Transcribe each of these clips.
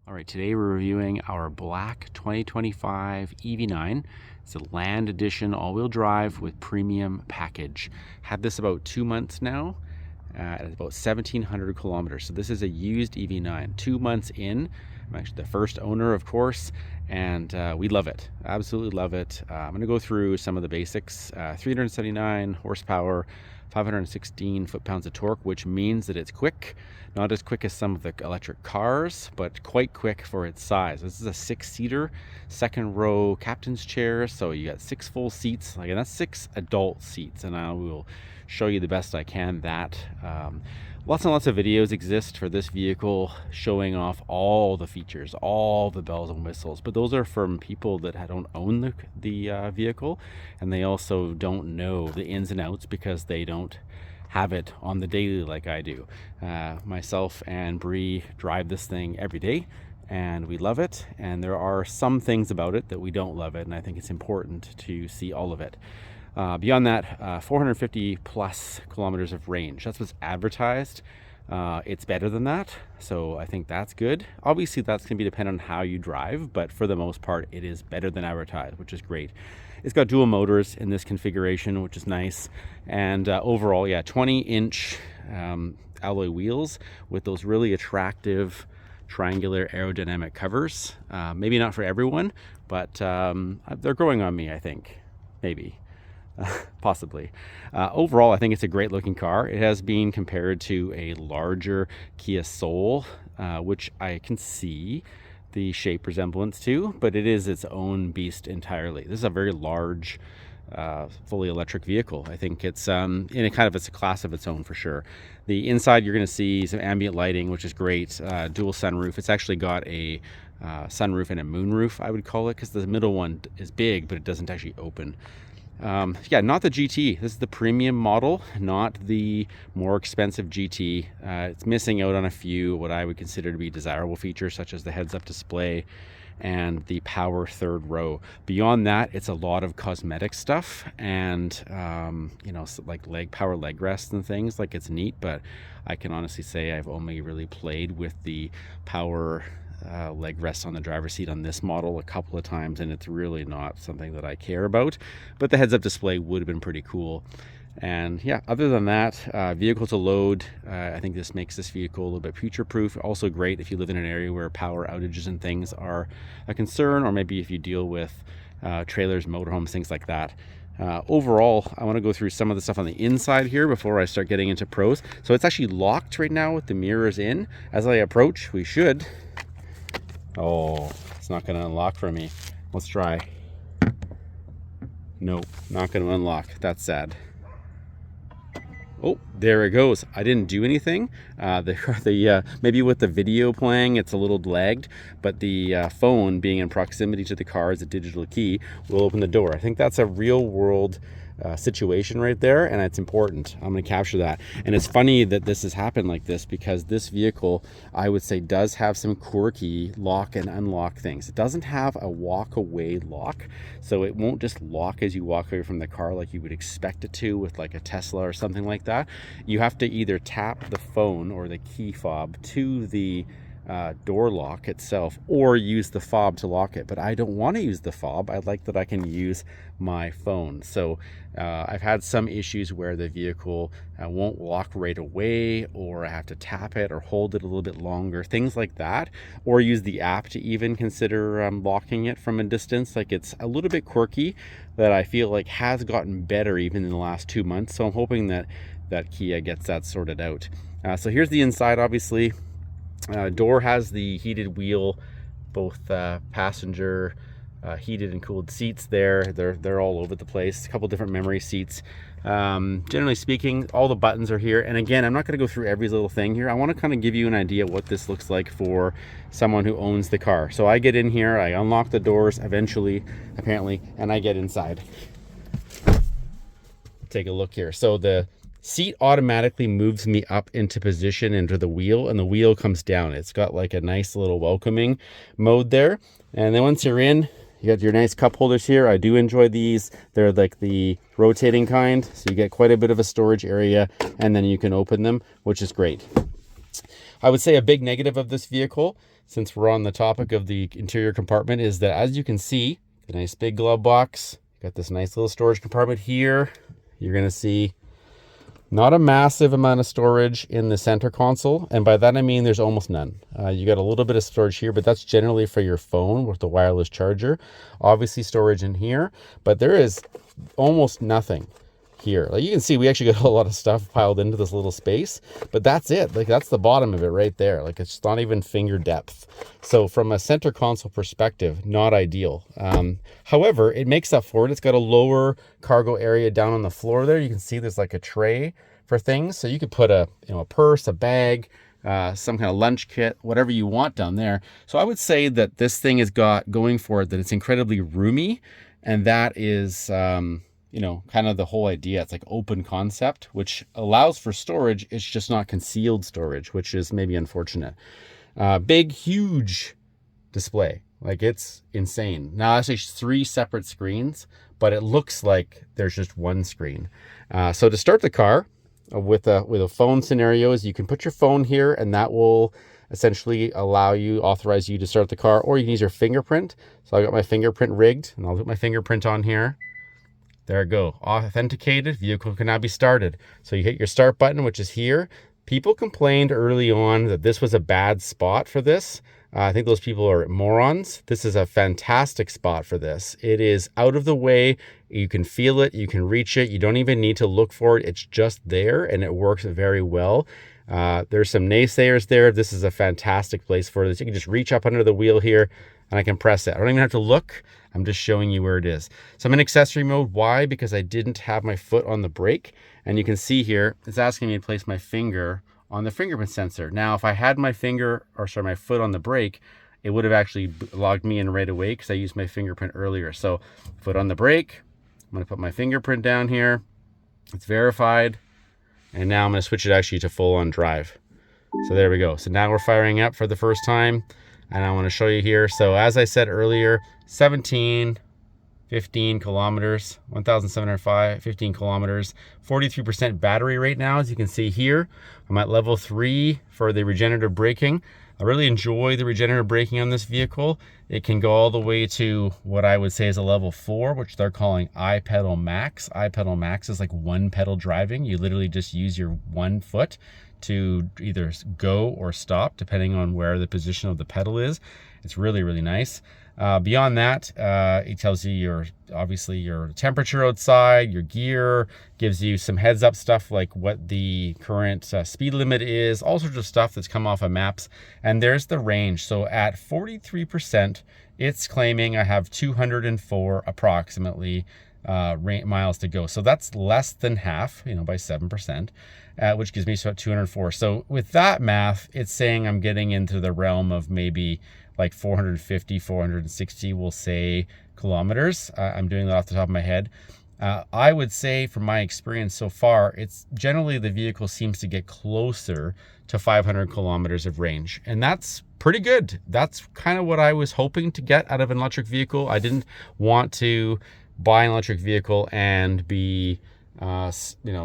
All right, today we're reviewing our black 2025 EV9. It's a land edition all-wheel drive with premium package. Had this about 2 months now at about 1,700 kilometers. So this is a used EV9. 2 months in. I'm actually the first owner, of course, and we love it. Absolutely love it. I'm going to go through some of the basics. 379 horsepower, 516 foot-pounds of torque, which means that it's quick. Not as quick as some of the electric cars, but quite quick for its size. This is a 6-seater, second row captain's chair, so you got 6 full seats. Like, and that's 6 adult seats, and I will show you the best I can that. Lots and lots of videos exist for this vehicle showing off all the features, all the bells and whistles, but those are from people that don't own the vehicle, and they also don't know the ins and outs because they don't have it on the daily like I do. Myself and Bree drive this thing every day, and we love it, and there are some things about it that we don't love it, and I think it's important to see all of it. Beyond that, 450 plus kilometers of range. That's what's advertised. It's better than that, so I think that's good. Obviously, that's going to be dependent on how you drive, but for the most part, it is better than advertised, which is great. It's got dual motors in this configuration, which is nice. And overall, yeah, 20-inch alloy wheels with those really attractive triangular aerodynamic covers. Maybe not for everyone, but they're growing on me, I think. Maybe. Possibly. Overall, I think it's a great looking car. It has been compared to a larger Kia Soul, which I can see the shape resemblance to, but it is its own beast entirely. This is a very large, fully electric vehicle. I think it's in a kind of it's a class of its own for sure. The inside, you're going to see some ambient lighting, which is great. Dual sunroof. It's actually got a sunroof and a moonroof, I would call it, because the middle one is big, but it doesn't actually open. Yeah, not the GT. This is the premium model, not the more expensive GT. It's missing out on a few what I would consider to be desirable features, such as the heads-up display and the power third row. Beyond that, it's a lot of cosmetic stuff and you know, like power leg rests and things. Like, it's neat, but I can honestly say I've only really played with the power leg rests on the driver's seat on this model a couple of times, and it's really not something that I care about, but the heads-up display would have been pretty cool. And yeah, other than that, vehicle to load, I think this makes this vehicle a little bit future-proof. Also great if you live in an area where power outages and things are a concern, or maybe if you deal with trailers, motorhomes, things like that. Overall, I want to go through some of the stuff on the inside here before I start getting into pros. So it's actually locked right now with the mirrors in. As I approach, we should... Oh, it's not going to unlock for me. Let's try. Nope, not going to unlock. That's sad. Oh, there it goes. I didn't do anything. Maybe with the video playing, it's a little lagged, but the phone being in proximity to the car as a digital key will open the door. I think that's a real world situation right there, and it's important. I'm going to capture that. And it's funny that this has happened like this, because this vehicle, I would say, does have some quirky lock and unlock things. It doesn't have a walk away lock, so it won't just lock as you walk away from the car like you would expect it to with like a Tesla or something like that. You have to either tap the phone or the key fob to the door lock itself, or use the fob to lock it. But I don't want to use the fob. I like that I can use my phone. So I've had some issues where the vehicle won't lock right away, or I have to tap it or hold it a little bit longer, things like that, or use the app to even consider locking it from a distance. Like, it's a little bit quirky that I feel like has gotten better even in the last 2 months. So I'm hoping that Kia gets that sorted out. So here's the inside, obviously. Door has the heated wheel, both passenger heated and cooled seats there. They're all over the place. A couple different memory seats. Generally speaking, all the buttons are here. And again, I'm not going to go through every little thing here. I want to kind of give you an idea what this looks like for someone who owns the car. So I get in here, I unlock the doors eventually, apparently, and I get inside. Take a look here. So the seat automatically moves me up into position into the wheel, and the wheel comes down. It's got like a nice little welcoming mode there. And then once you're in, you got your nice cup holders here. I do enjoy these. They're like the rotating kind, so you get quite a bit of a storage area, and then you can open them, which is great. I would say a big negative of this vehicle, since we're on the topic of the interior compartment, is that as you can see, the nice big glove box, got this nice little storage compartment here. You're going to see not a massive amount of storage in the center console, and by that I mean there's almost none. You got a little bit of storage here, but that's generally for your phone with the wireless charger. Obviously storage in here, but there is almost nothing here. Like you can see, we actually got a lot of stuff piled into this little space, but that's it. Like that's the bottom of it right there. Like it's not even finger depth. So from a center console perspective, not ideal. However, it makes up for it. It's got a lower cargo area down on the floor there. You can see there's like a tray for things. So you could put a purse, a bag, some kind of lunch kit, whatever you want down there. So I would say that this thing has got going for it that it's incredibly roomy, and that is kind of the whole idea. It's like open concept, which allows for storage. It's just not concealed storage, which is maybe unfortunate. Big, huge display. Like it's insane. Now actually 3 separate screens, but it looks like there's just one screen. So to start the car with a phone scenario is you can put your phone here, and that will essentially authorize you to start the car, or you can use your fingerprint. So I got my fingerprint rigged, and I'll put my fingerprint on here. There we go. Authenticated. Vehicle can now be started. So you hit your start button, which is here. People complained early on that this was a bad spot for this. I think those people are morons. This is a fantastic spot for this. It is out of the way. You can feel it. You can reach it. You don't even need to look for it. It's just there, and it works very well. There's some naysayers there. This is a fantastic place for this. You can just reach up under the wheel here, and I can press it. I don't even have to look. I'm just showing you where it is. So I'm in accessory mode. Why? Because I didn't have my foot on the brake. And you can see here, it's asking me to place my finger on the fingerprint sensor. Now, if I had my foot on the brake, it would have actually logged me in right away because I used my fingerprint earlier. So foot on the brake, I'm gonna put my fingerprint down here. It's verified. And now I'm gonna switch it actually to full on drive. So there we go. So now we're firing up for the first time. And I want to show you here. So as I said earlier, 15 kilometers, 1,715 kilometers, 43% battery right now. As you can see here, I'm at level 3 for the regenerative braking. I really enjoy the regenerative braking on this vehicle. It can go all the way to what I would say is a level 4, which they're calling I-pedal max. I-pedal max is like one pedal driving. You literally just use your one foot to either go or stop depending on where the position of the pedal is. It's really, really nice. Beyond that, it tells you obviously your temperature outside, your gear, gives you some heads up stuff like what the current speed limit is, all sorts of stuff that's come off of maps. And there's the range. So at 43%, it's claiming I have 204 approximately miles to go. So that's less than half, by 7%. Which gives me 204. So with that math, it's saying I'm getting into the realm of maybe like 450, 460, we'll say, kilometers. I'm doing that off the top of my head. I would say from my experience so far, it's generally the vehicle seems to get closer to 500 kilometers of range. And that's pretty good. That's kind of what I was hoping to get out of an electric vehicle. I didn't want to buy an electric vehicle and be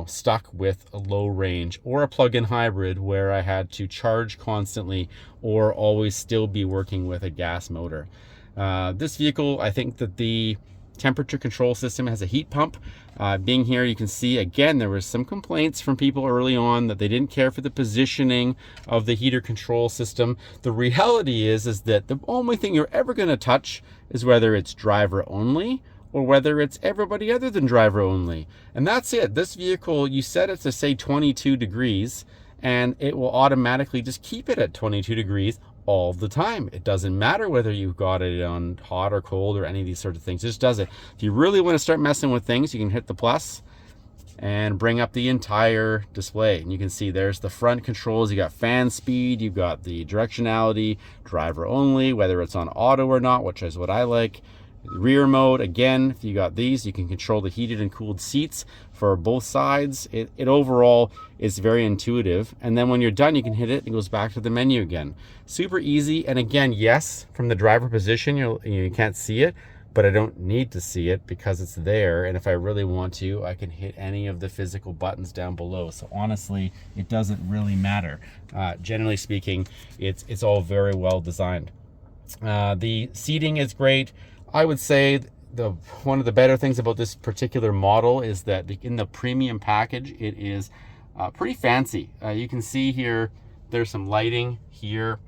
stuck with a low range, or a plug-in hybrid where I had to charge constantly or always still be working with a gas motor. This vehicle, I think that the temperature control system has a heat pump. Being here, you can see again there was some complaints from people early on that they didn't care for the positioning of the heater control system. The reality is that the only thing you're ever going to touch is whether it's driver only or whether it's everybody other than driver only. And that's it. This vehicle, you set it to say 22 degrees, and it will automatically just keep it at 22 degrees all the time. It doesn't matter whether you've got it on hot or cold or any of these sort of things. It just does it. If you really want to start messing with things, you can hit the plus and bring up the entire display. And you can see there's the front controls. You got fan speed, you've got the directionality, driver only, whether it's on auto or not, which is what I like. Rear mode, again, if you got these, you can control the heated and cooled seats for both sides. It overall is very intuitive. And then when you're done, you can hit it and it goes back to the menu again. Super easy. And again, yes, from the driver position, you can't see it, but I don't need to see it because it's there. And if I really want to, I can hit any of the physical buttons down below. So honestly, it doesn't really matter. Generally speaking, it's all very well designed. The seating is great. I would say one of the better things about this particular model is that in the premium package, it is pretty fancy. You can see here, there's some lighting here,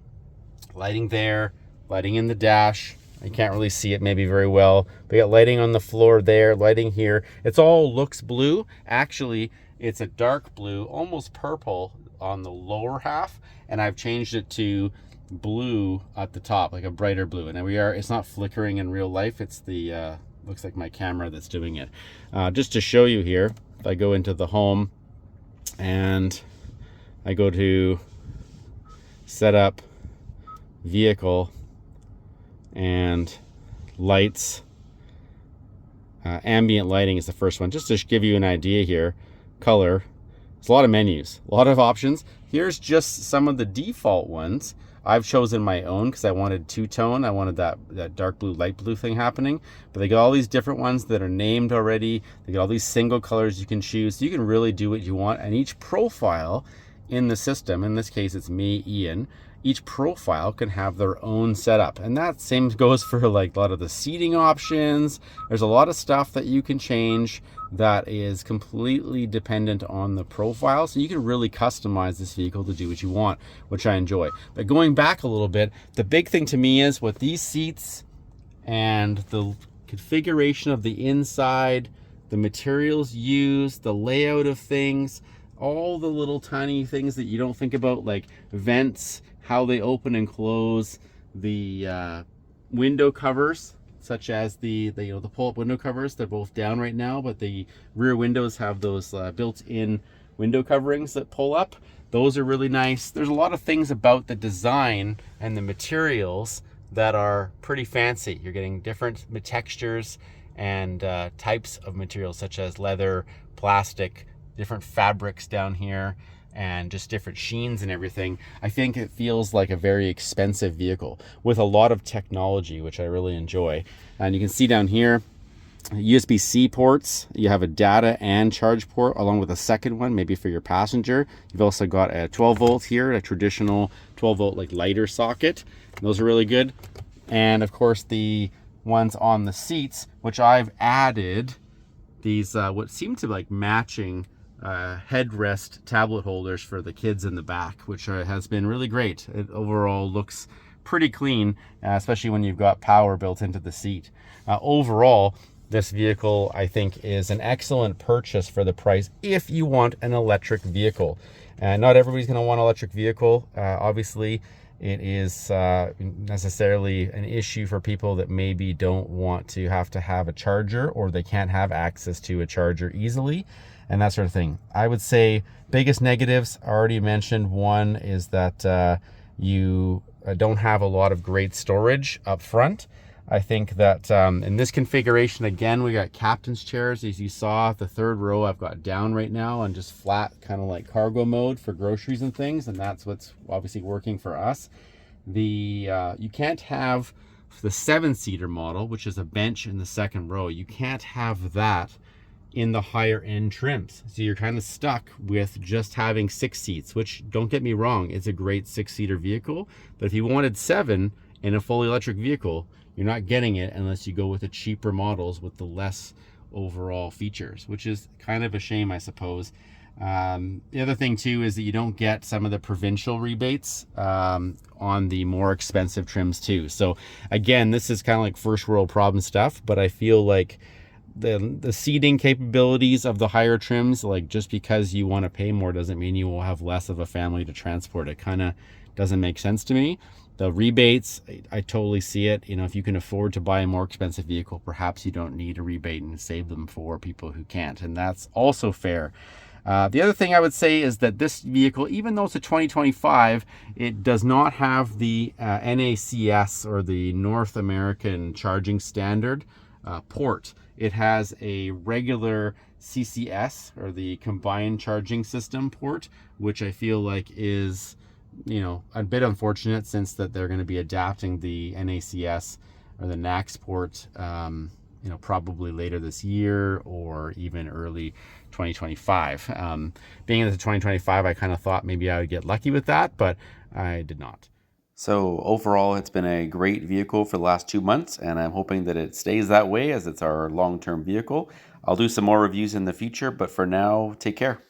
lighting there, lighting in the dash. You can't really see it maybe very well. We got lighting on the floor there, lighting here. It's all looks blue. Actually, it's a dark blue, almost purple on the lower half, and I've changed it to blue at the top, like a brighter blue. And it's not flickering in real life. It's the looks like my camera that's doing it. Just to show you here, if I go into the home and I go to setup, vehicle, and lights, ambient lighting is the first one. Just to give you an idea here, color, there's a lot of menus, a lot of options. Here's just some of the default ones. I've chosen my own because I wanted two-tone. I wanted that dark blue, light blue thing happening. But they got all these different ones that are named already. They got all these single colors you can choose. So you can really do what you want. And each profile in the system, in this case it's me, Ian, each profile can have their own setup. And that same goes for like a lot of the seating options. There's a lot of stuff that you can change that is completely dependent on the profile. So you can really customize this vehicle to do what you want, which I enjoy. But going back a little bit, the big thing to me is with these seats and the configuration of the inside, the materials used, the layout of things, all the little tiny things that you don't think about, like vents, how they open and close, the window covers, such as the pull-up window covers. They're both down right now, but the rear windows have those built-in window coverings that pull up. Those are really nice. There's a lot of things about the design and the materials that are pretty fancy. You're getting different textures and types of materials, such as leather, plastic, different fabrics down here, and just different sheens and everything. I think it feels like a very expensive vehicle with a lot of technology, which I really enjoy. And you can see down here, USB-C ports. You have a data and charge port along with a second one, maybe for your passenger. You've also got a 12 volt here, a traditional 12 volt like lighter socket. Those are really good. And of course the ones on the seats, which I've added these what seem to be like matching headrest tablet holders for the kids in the back, which has been really great. It overall looks pretty clean, especially when you've got power built into the seat. Overall, this vehicle I think is an excellent purchase for the price if you want an electric vehicle. Not everybody's going to want an electric vehicle. Obviously, it is necessarily an issue for people that maybe don't want to have a charger, or they can't have access to a charger easily, and that sort of thing. I would say biggest negatives, I already mentioned. One is that you don't have a lot of great storage up front. I think that in this configuration, again, we got captain's chairs. As you saw, the third row I've got down right now on just flat, kind of like cargo mode for groceries and things, and that's what's obviously working for us. You can't have the 7-seater model, which is a bench in the second row. You can't have that in the higher end trims. So you're kind of stuck with just having 6 seats, which, don't get me wrong, it's a great 6-seater vehicle. But if you wanted 7 in a fully electric vehicle, you're not getting it unless you go with the cheaper models with the less overall features, which is kind of a shame, I suppose. The other thing too is that you don't get some of the provincial rebates on the more expensive trims too. So again, this is kind of like first world problem stuff, but I feel like the seating capabilities of the higher trims, like just because you want to pay more doesn't mean you will have less of a family to transport. It kind of doesn't make sense to me. The rebates, I totally see it. You know, if you can afford to buy a more expensive vehicle, perhaps you don't need a rebate and save them for people who can't, and that's also fair. The other thing I would say is that this vehicle, even though it's a 2025, it does not have the NACS, or the North American Charging Standard port. It has a regular CCS, or the Combined Charging System port, which I feel like is, you know, a bit unfortunate, since that they're going to be adapting the NACS or the next port, probably later this year or even early 2025. Being into 2025, I kind of thought maybe I would get lucky with that, but I did not. So overall, it's been a great vehicle for the last 2 months, and I'm hoping that it stays that way as it's our long-term vehicle. I'll do some more reviews in the future, but for now, take care.